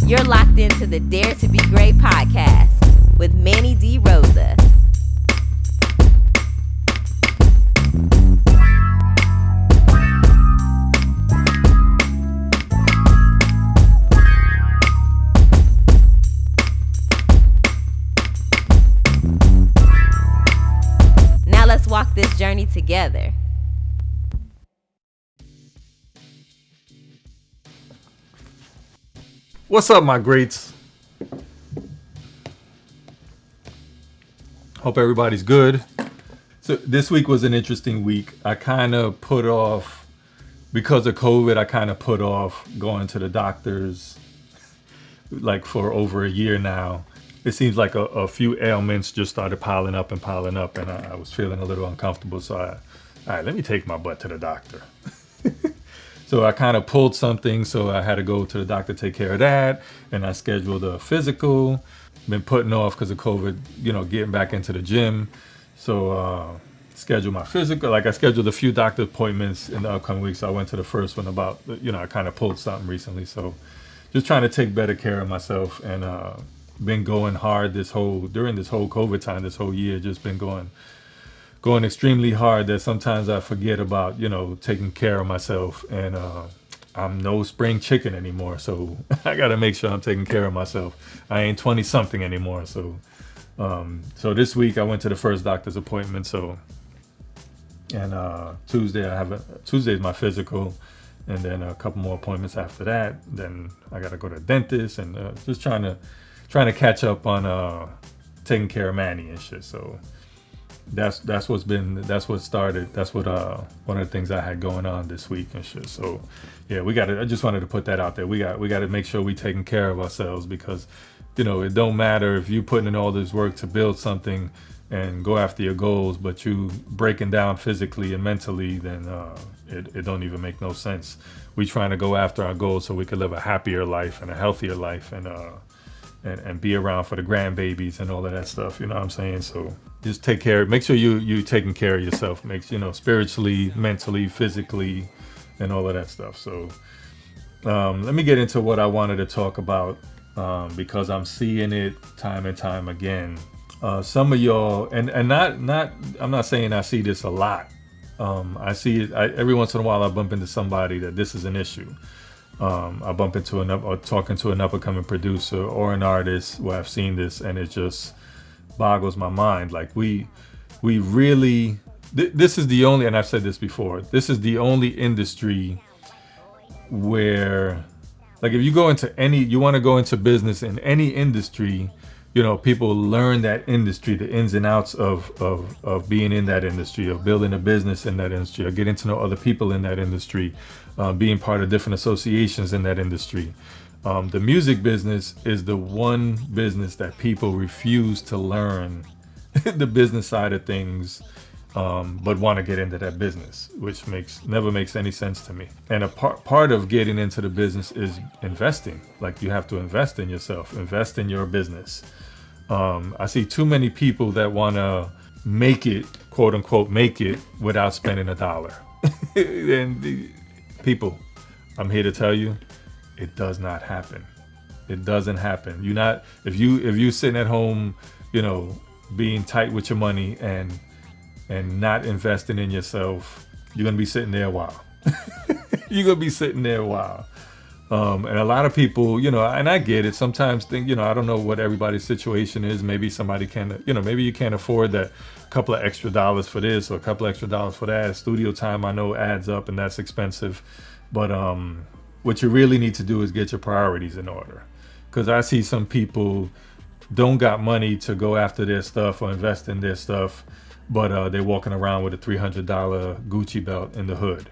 You're locked into the Dare to Be Great podcast with Manny D. Rosa. Now let's walk this journey together. What's up, my greats? Hope everybody's good. So this week was an interesting week. I kind of put off, because of COVID, I kind of put off going to the doctors like for over a year now. It seems like a few ailments just started piling up, and I was feeling a little uncomfortable. So all right, let me take my butt to the doctor. So I kind of pulled something, so I had to go to the doctor, take care of that, and I scheduled a physical. Been putting off because of COVID, getting back into the gym. So scheduled my physical. Like I scheduled a few doctor appointments in the upcoming weeks. So I went to the first one about, I kind of pulled something recently. So just trying to take better care of myself, and been going hard during this whole COVID time, this whole year, just been going extremely hard that sometimes I forget about, taking care of myself, and I'm no spring chicken anymore. So I got to make sure I'm taking care of myself. I ain't 20 something anymore. So this week I went to the first doctor's appointment. Tuesday is my physical, and then a couple more appointments after that. Then I got to go to the dentist, and just trying to catch up on taking care of Manny and shit. So that's what started. That's what one of the things I had going on this week and shit. So yeah, I just wanted to put that out there. We got to make sure we taking care of ourselves, because it don't matter if you putting in all this work to build something and go after your goals, but you breaking down physically and mentally, then it don't even make no sense. We trying to go after our goals so we can live a happier life and a healthier life, and be around for the grandbabies and all of that stuff. You know what I'm saying? So just take care. Make sure you taking care of yourself. Spiritually, mentally, physically, and all of that stuff. So let me get into what I wanted to talk about, because I'm seeing it time and time again. Some of y'all, and not I'm not saying I see this a lot. I see it every once in a while. I bump into somebody that this is an issue. I bump into talking to an up-and-coming producer or an artist where I've seen this, and it just boggles my mind. Like we really, this is the only, and I've said this before, this is the only industry where, like, if you want to go into business in any industry, people learn that industry, the ins and outs of being in that industry, of building a business in that industry, of getting to know other people in that industry, being part of different associations in that industry. The music business is the one business that people refuse to learn the business side of things, but want to get into that business, which never makes any sense to me. And a part of getting into the business is investing. Like, you have to invest in yourself, invest in your business. I see too many people that want to make it, quote unquote, make it without spending $1. And people, I'm here to tell you, it does not happen. It doesn't happen. If you sitting at home, being tight with your money and not investing in yourself, you're gonna be sitting there a while. You're gonna be sitting there a while. And a lot of people, and I get it, sometimes think, I don't know what everybody's situation is. Maybe somebody can, maybe you can't afford that couple of extra dollars for this or a couple of extra dollars for that. Studio time, I know, adds up, and that's expensive. But what you really need to do is get your priorities in order. Because I see some people don't got money to go after their stuff or invest in their stuff, but they're walking around with a $300 Gucci belt in the hood.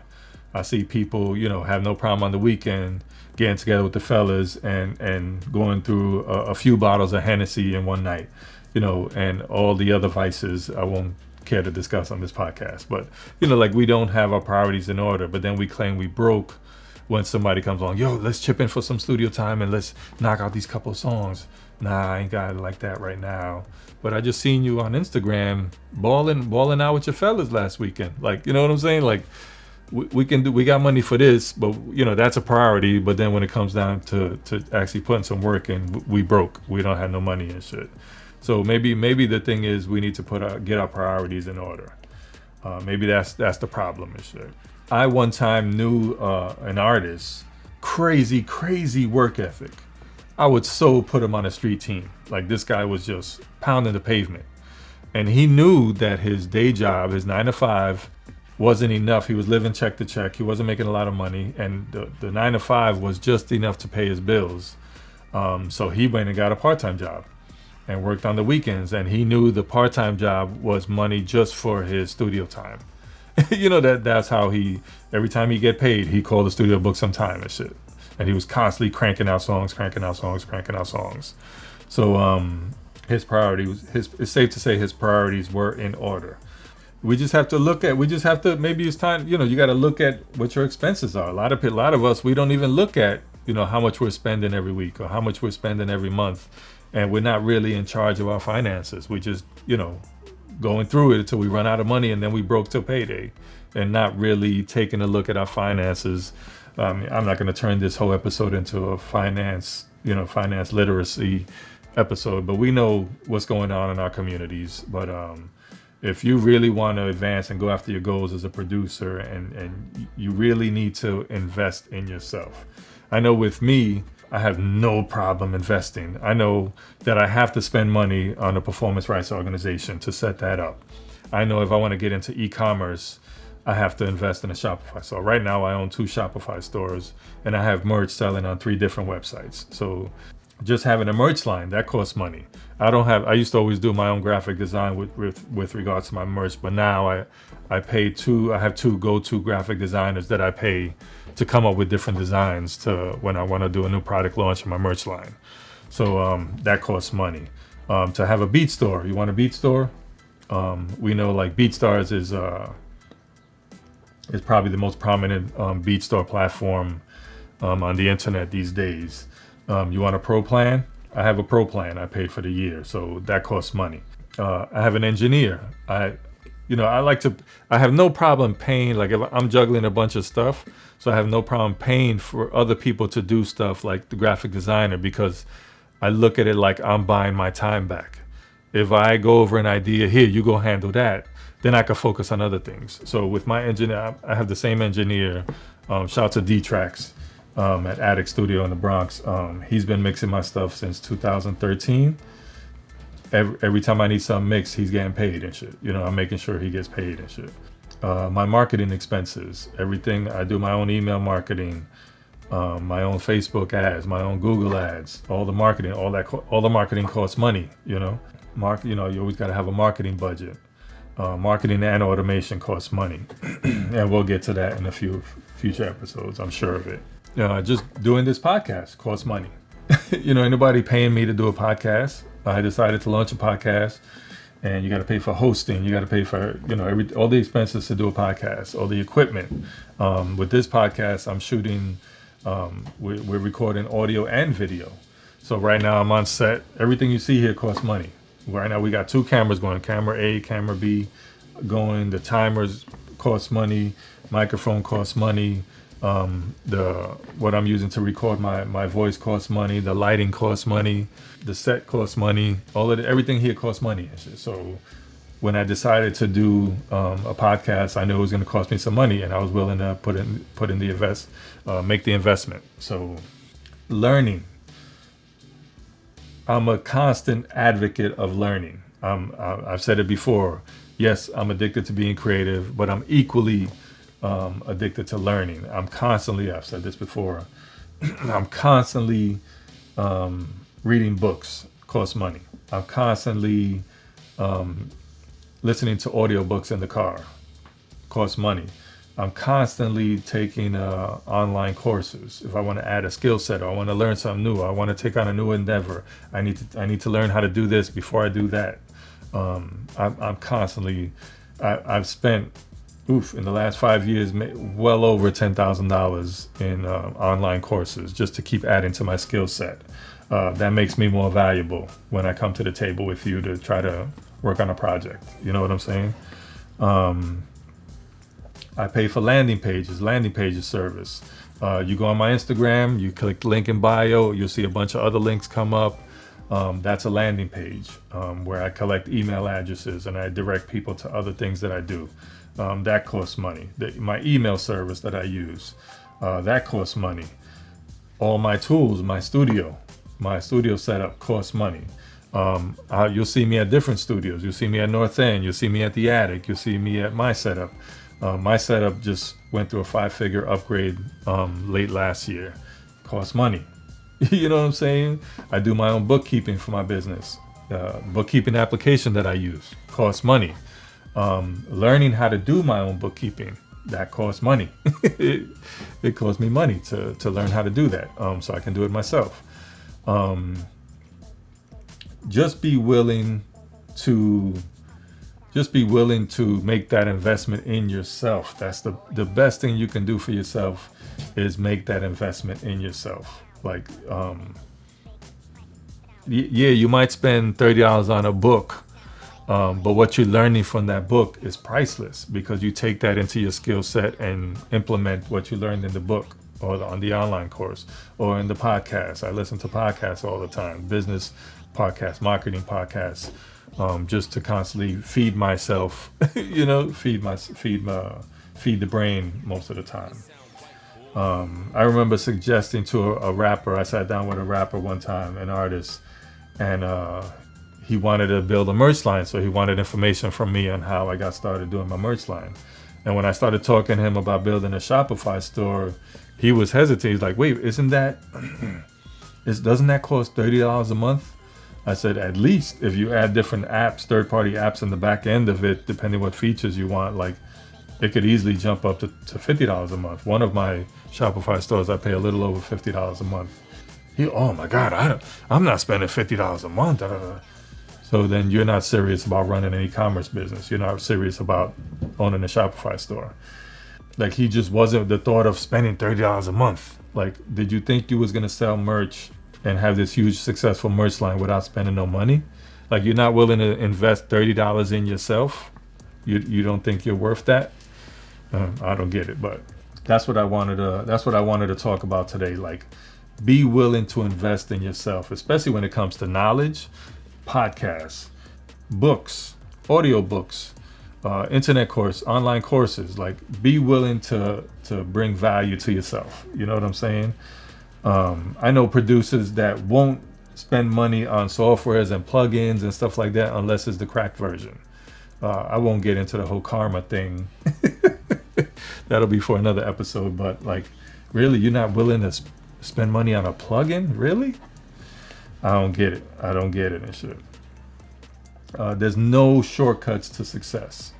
I see people, have no problem on the weekend getting together with the fellas and going through a few bottles of Hennessy in one night, and all the other vices I won't care to discuss on this podcast. But, like, we don't have our priorities in order, but then we claim we broke when somebody comes along. Yo, let's chip in for some studio time and let's knock out these couple of songs. Nah, I ain't got it like that right now. But I just seen you on Instagram balling out with your fellas last weekend. Like, you know what I'm saying? Like, we got money for this, but that's a priority. But then when it comes down to actually putting some work in, we broke. We don't have no money and shit. So maybe the thing is we need to get our priorities in order. Maybe that's the problem and shit. I one time knew an artist, crazy work ethic. I would so put him on a street team. Like, this guy was just pounding the pavement. And he knew that his day job, his 9 to 5, wasn't enough. He was living check to check. He wasn't making a lot of money. And the 9 to 5 was just enough to pay his bills. So he went and got a part-time job and worked on the weekends. And he knew the part-time job was money just for his studio time. That's how every time he get paid, he called the studio, book some time and shit. And he was constantly cranking out songs. So his priorities, it's safe to say his priorities were in order. Maybe it's time, you got to look at what your expenses are. A lot of us, we don't even look at, how much we're spending every week or how much we're spending every month. And we're not really in charge of our finances. We just, going through it until we run out of money, and then we broke till payday, and not really taking a look at our finances. I'm not going to turn this whole episode into a finance literacy episode, but we know what's going on in our communities. But if you really want to advance and go after your goals as a producer, and you really need to invest in yourself. I know with me, I have no problem investing. I know that I have to spend money on a performance rights organization to set that up. I know if I want to get into e-commerce, I have to invest in a Shopify. So right now I own 2 Shopify stores, and I have merch selling on 3 different websites. So just having a merch line, that costs money. I used to always do my own graphic design with regards to my merch, but now I have 2 go-to graphic designers that I pay to come up with different designs to when I want to do a new product launch in my merch line. So that costs money. To have a beat store, you want a beat store? We know like BeatStars is probably the most prominent beat store platform on the internet these days. You want a pro plan? I have a pro plan. I paid for the year, so that costs money. I have an engineer. I have no problem paying, like if I'm juggling a bunch of stuff, so I have no problem paying for other people to do stuff like the graphic designer, because I look at it like I'm buying my time back. If I go over an idea, here, you go handle that, then I can focus on other things. So with my engineer, I have the same engineer, shout out to D-Tracks at Attic Studio in the Bronx. He's been mixing my stuff since 2013. Every time I need something mixed, he's getting paid and shit. I'm making sure he gets paid and shit. My marketing expenses, everything. I do my own email marketing, my own Facebook ads, my own Google ads, all the marketing, all the marketing costs money. You always got to have a marketing budget. Marketing and automation costs money, and we'll get to that in a few future episodes. I'm sure of it. Just doing this podcast costs money. Ain't nobody paying me to do a podcast. I decided to launch a podcast, and you got to pay for hosting. You got to pay for, all the expenses to do a podcast, all the equipment. With this podcast, I'm shooting, we're recording audio and video. So right now I'm on set. Everything you see here costs money. Right now we got 2 cameras going, camera A, camera B going. The timers cost money. Microphone costs money. What I'm using to record my voice costs money. The lighting costs money. The set costs money. Everything here costs money. So when I decided to do a podcast, I knew it was going to cost me some money, and I was willing to make the investment. So learning. I'm a constant advocate of learning. I've said it before. Yes, I'm addicted to being creative, but I'm equally addicted to learning. I've said this before, I'm constantly reading books, costs money. I'm constantly listening to audiobooks in the car, costs money. I'm constantly taking online courses. If I want to add a skill set, or I want to learn something new, or I want to take on a new endeavor, I need to learn how to do this before I do that. I'm constantly, I've spent, in the last 5 years, well over $10,000 in online courses just to keep adding to my skill set. That makes me more valuable when I come to the table with you to try to work on a project. You know what I'm saying? I pay for landing pages service. You go on my Instagram, you click link in bio, you'll see a bunch of other links come up. That's a landing page where I collect email addresses and I direct people to other things that I do. That costs money. My email service that I use, that costs money. All my tools, my studio setup costs money. You'll see me at different studios. You'll see me at North End. You'll see me at the Attic. You'll see me at my setup. My setup just went through a 5-figure upgrade late last year. Costs money. You know what I'm saying? I do my own bookkeeping for my business. Bookkeeping application that I use costs money. Learning how to do my own bookkeeping, that costs money. It costs me money to learn how to do that, so I can do it myself. Just be willing to make that investment in yourself. That's the best thing you can do for yourself, is make that investment in yourself. Like, you might spend $30 on a book, but what you're learning from that book is priceless, because you take that into your skill set and implement what you learned in the book or on the online course or in the podcast. I listen to podcasts all the time, business podcasts, marketing podcasts, just to constantly feed myself, feed the brain most of the time. I remember suggesting to a rapper, I sat down with a rapper one time, an artist, and he wanted to build a merch line. So he wanted information from me on how I got started doing my merch line. And when I started talking to him about building a Shopify store, he was hesitant. He's like, wait, doesn't that cost $30 a month? I said, at least if you add different apps, third-party apps in the back end of it, depending what features you want, like it could easily jump up to $50 a month. One of my Shopify stores, I pay a little over $50 a month. Oh my God, I'm not spending $50 a month. So then you're not serious about running an e-commerce business. You're not serious about owning a Shopify store. Like, he just wasn't the thought of spending $30 a month. Like, did you think you was gonna sell merch and have this huge successful merch line without spending no money? Like, you're not willing to invest $30 in yourself? You don't think you're worth that? I don't get it, but that's what I wanted to talk about today. Like, be willing to invest in yourself, especially when it comes to knowledge, podcasts, books, audio books, internet course, online courses. Like, be willing to bring value to yourself. You know what I'm saying? I know producers that won't spend money on softwares and plugins and stuff like that unless it's the cracked version. I won't get into the whole karma thing. That'll be for another episode. But like, really, you're not willing to spend money on a plugin? Really? I don't get it and shit. There's no shortcuts to success.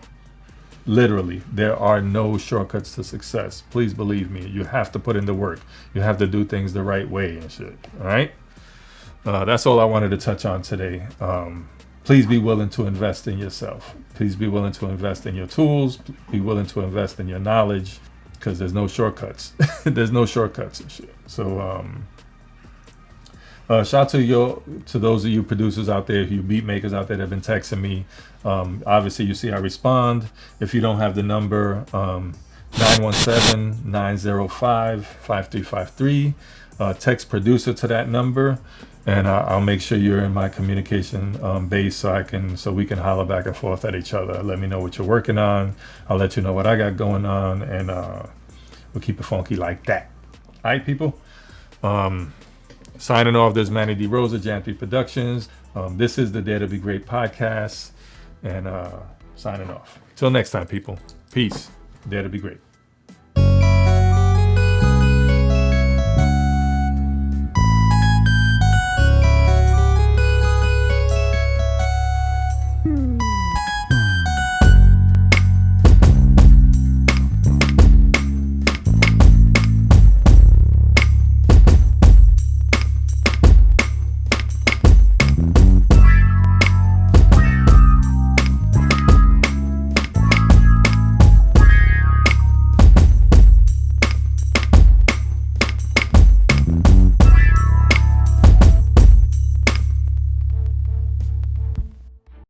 Literally, there are no shortcuts to success. Please believe me. You have to put in the work. You have to do things the right way and shit. All right? That's all I wanted to touch on today. Please be willing to invest in yourself. Please be willing to invest in your tools. Be willing to invest in your knowledge, because there's no shortcuts. There's no shortcuts and shit. So, shout out to those of you producers out there, you beat makers out there that have been texting me. Obviously, you see I respond. If you don't have the number, 917-905-5353. Text producer to that number, and I'll make sure you're in my communication base so we can holler back and forth at each other. Let me know what you're working on. I'll let you know what I got going on, and we'll keep it funky like that. All right, people. Signing off, there's Manny D. Rosa, Jantry Productions. This is the Dare to Be Great podcast, and signing off. Till next time, people. Peace. Dare to be great.